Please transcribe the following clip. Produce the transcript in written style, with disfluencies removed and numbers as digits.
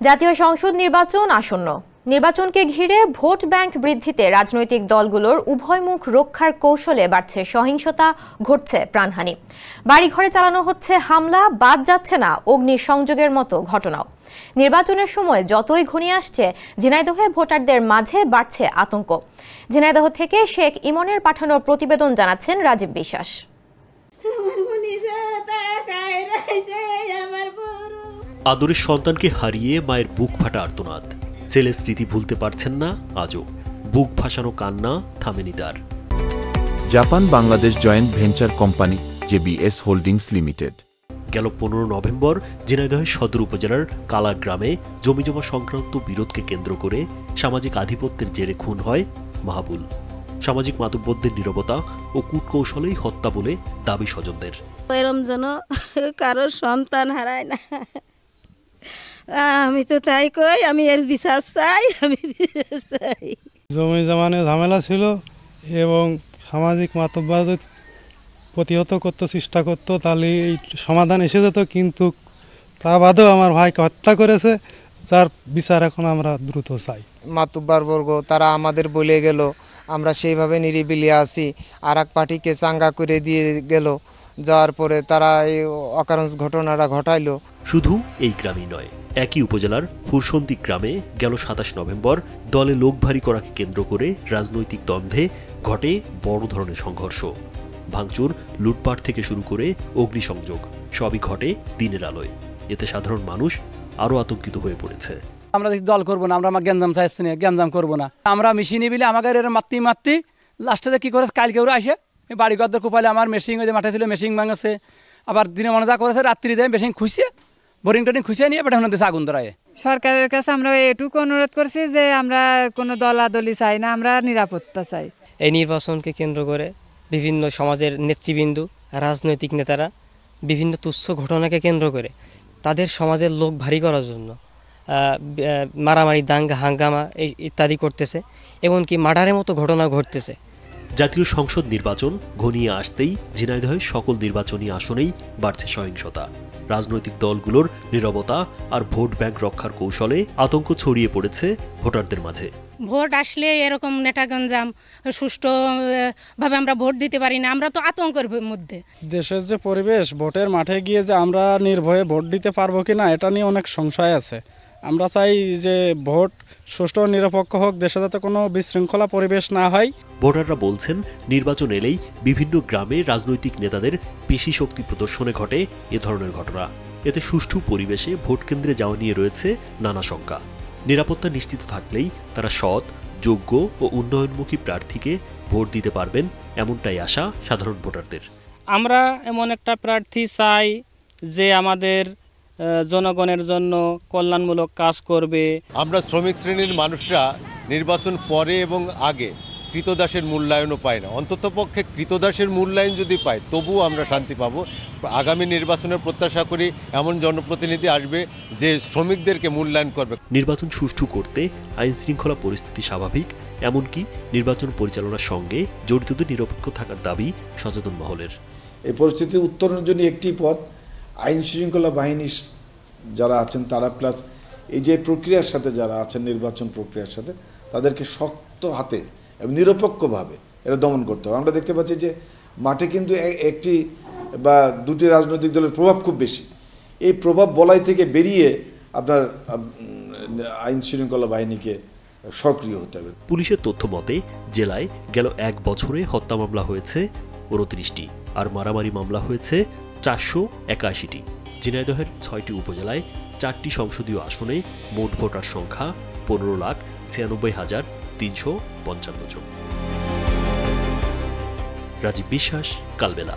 জাতীয় সংসদ নির্বাচন আসন্ন। নির্বাচনকে ঘিরে ভোট ব্যাংক বৃদ্ধিতে রাজনৈতিক দলগুলোর উভয়মুখ রক্ষার কৌশলে বাড়ছে সহিংসতা, ঘটছে প্রাণহানি। বাড়িঘরে চালানো হচ্ছে হামলা, বাদ যাচ্ছে না অগ্নিসংযোগের মতো ঘটনাও। নির্বাচনের সময় যতই ঘনিয়ে আসছে, ঝিনাইদহে ভোটারদের মাঝে বাড়ছে আতঙ্ক। ঝিনাইদহ থেকে শেখ ইমনের পাঠানো প্রতিবেদন জানাচ্ছেন রাজীব বিশ্বাস। আদরের সন্তানকে হারিয়ে মায়ের বুক ফাটা আর্তনাদ। ছেলের স্মৃতি ভুলতে পারছেন না আজও। বুক ভাসানো কান্না থামেনি তার। Japan Bangladesh joint venture company JBS holdings limited. গেল 15 নভেম্বর ঝিনাইদহের সদর উপজেলার কালা গ্রামে জমিজমা সংক্রান্ত বিরোধকে কেন্দ্র করে সামাজিক আধিপত্যের জেরে খুন হয় মাহবুল। সামাজিক মাতব্বরদের নীরবতা ও কূটকৌশলেই হত্যা বলে দাবি স্বজনদের। এরম যেন কারোর সন্তান হারায় না, আমি তো তাই কই। আমি এর বিচার চাই, আমি বিচার চাই। জমি জমানে ঝামেলা ছিল এবং সামাজিক মাতব্বর প্রতিহত করতে চেষ্টা করতো, তাহলে এই সমাধান এসে যেত। কিন্তু তা বাদেও আমার ভাইকে হত্যা করেছে, যার বিচার এখন আমরা দ্রুত চাই। মাতব্বরবর্গ তারা আমাদের বলে গেল, আমরা সেইভাবে নিরিবিলি আছি। আর এক পার্টিকে চাঙ্গা করে দিয়ে গেল, যাওয়ার পরে তারা এই অকারণ ঘটনাটা ঘটাইলো। শুধু এই গ্রামই নয়, একই উপজেলার ফুরসন্দি গ্রামে গেল 27 নভেম্বর দলে লোক ভারী করাকে কেন্দ্র করে রাজনৈতিক দ্বন্দ্বে ঘটে বড় ধরনের সংঘর্ষ। ভাঙচুর, লুটপাট থেকে শুরু করে অগ্নিসংযোগ সবই ঘটে দিনের আলোয়। এতে সাধারণ মানুষ আরো আতঙ্কিত হয়ে পড়েছে। আমরা দল করবো না, আমরা আমার গ্যাঞ্জাম চাইছি না, গ্যাঞ্জাম করবো না। আমরা মেশিনে বিলে আমাকে মারতে লাস্টে কি করে কালকে ওরা আসে বাড়ি গদ্দর কুপালে আমার মেশিন মাঠে ছিল, মেশিন ভাঙছে। আবার দিনে মনে যা করেছে, রাত্রি যায় মেশিন খুঁজছে, বোরিং টোরিং খুঁজে নিয়ে পেটে দিয়েছে আগুন ধরায়। সরকারের কাছে আমরা এটুকু অনুরোধ করছি যে আমরা কোনো দলাদলি চাই না, আমরা নিরাপত্তা চাই। এই নির্বাচনকে কেন্দ্র করে বিভিন্ন সমাজের নেতৃবৃন্দ, রাজনৈতিক নেতারা বিভিন্ন তুচ্ছ ঘটনাকে কেন্দ্র করে তাদের সমাজের লোক ভারী করার জন্য মারামারি, দাঙ্গা, হাঙ্গামা ইত্যাদি করতেছে, এমনকি মার্ডারের মতো ঘটনা ঘটতেছে। জাতীয় সংসদ নির্বাচন ঘনিয়ে আসতেই ঝিনাইদহের সকল নির্বাচনী আসনেই বাড়ছে সহিংসতা। রাজনৈতিক দলগুলোর নীরবতা আর ভোট ব্যাংক রক্ষার কৌশলে আতঙ্ক ছড়িয়ে পড়েছে ভোটারদের মাঝে। ভোট আসলে এরকম নেটাগঞ্জাম সুষ্ঠুভাবে আমরা ভোট দিতে পারি না, আমরা তো আতঙ্কের মধ্যে। দেশের যে পরিবেশ, ভোটের মাঠে গিয়ে যে আমরা নির্ভয়ে ভোট দিতে পারবো কিনা এটা নিয়ে অনেক সংশয় আছে। আমরা চাই যে ভোট সুষ্ঠু ও নিরপেক্ষ হোক, দেশে যাতে কোনো বিশৃঙ্খলা পরিবেশ না হয়। ভোটাররা বলছেন, নির্বাচন এলেই বিভিন্ন গ্রামে রাজনৈতিক নেতাদের পেশি শক্তি প্রদর্শনে ঘটে এ ধরনের ঘটনা। এতে সুষ্ঠু পরিবেশে ভোট কেন্দ্রে যাওয়া নিয়ে রয়েছে নানা শঙ্কা। নিরাপত্তা নিশ্চিত থাকলেই তারা সৎ, যোগ্য ও উন্নয়নমুখী প্রার্থীকে ভোট দিতে পারবেন, এমনটাই আশা সাধারণ ভোটারদের। আমরা এমন একটা প্রার্থী চাই যে আমাদের জনগণের জন্য কল্যাণমূলক কাজ করবে। আমরা শ্রমিক শ্রেণীর মানুষরা নির্বাচন পরে এবং আগে কৃতদাসের মূল্যায়নও পাই না। অন্ততপক্ষে কৃতদাসের মূল্যায়ন যদি পাই, তবুও আমরা শান্তি পাবো। আগামী নির্বাচনের প্রত্যাশা করি এমন জনপ্রতিনিধি আসবে যে শ্রমিকদেরকে মূল্যায়ন করবে। নির্বাচন সুষ্ঠু করতে আইন শৃঙ্খলা পরিস্থিতি স্বাভাবিক, এমনকি নির্বাচন পরিচালনার সঙ্গে জড়িতদের নিরপেক্ষ থাকার দাবি সচেতন মহলের। এই পরিস্থিতি উত্তরণের জন্য একটি পথ, আইন শৃঙ্খলা বাহিনী যারা আছেন তারা, প্লাস এই যে প্রক্রিয়ার সাথে যারা আছেন নির্বাচন প্রক্রিয়ার সাথে, তাদেরকে শক্ত হাতে এবং নিরপেক্ষভাবে এটা দমন করতে হবে। আমরা দেখতে পাচ্ছি যে মাঠে কিন্তু একটি বা দুটি রাজনৈতিক দলের প্রভাব খুব বেশি। এই প্রভাব বলয় থেকে বেরিয়ে আপনার আইন শৃঙ্খলা বাহিনীকে সক্রিয় হতে হবে। পুলিশের তথ্য মতে জেলায় গেল 1 বছরে হত্যা মামলা হয়েছে 29টি, আর মারামারি মামলা হয়েছে 481টি। ঝিনাইদহের 6টি উপজেলায় 4টি সংসদীয় আসনে মোট ভোটার সংখ্যা 15,96,355 জন। রাজীব বিশ্বাস, কালবেলা।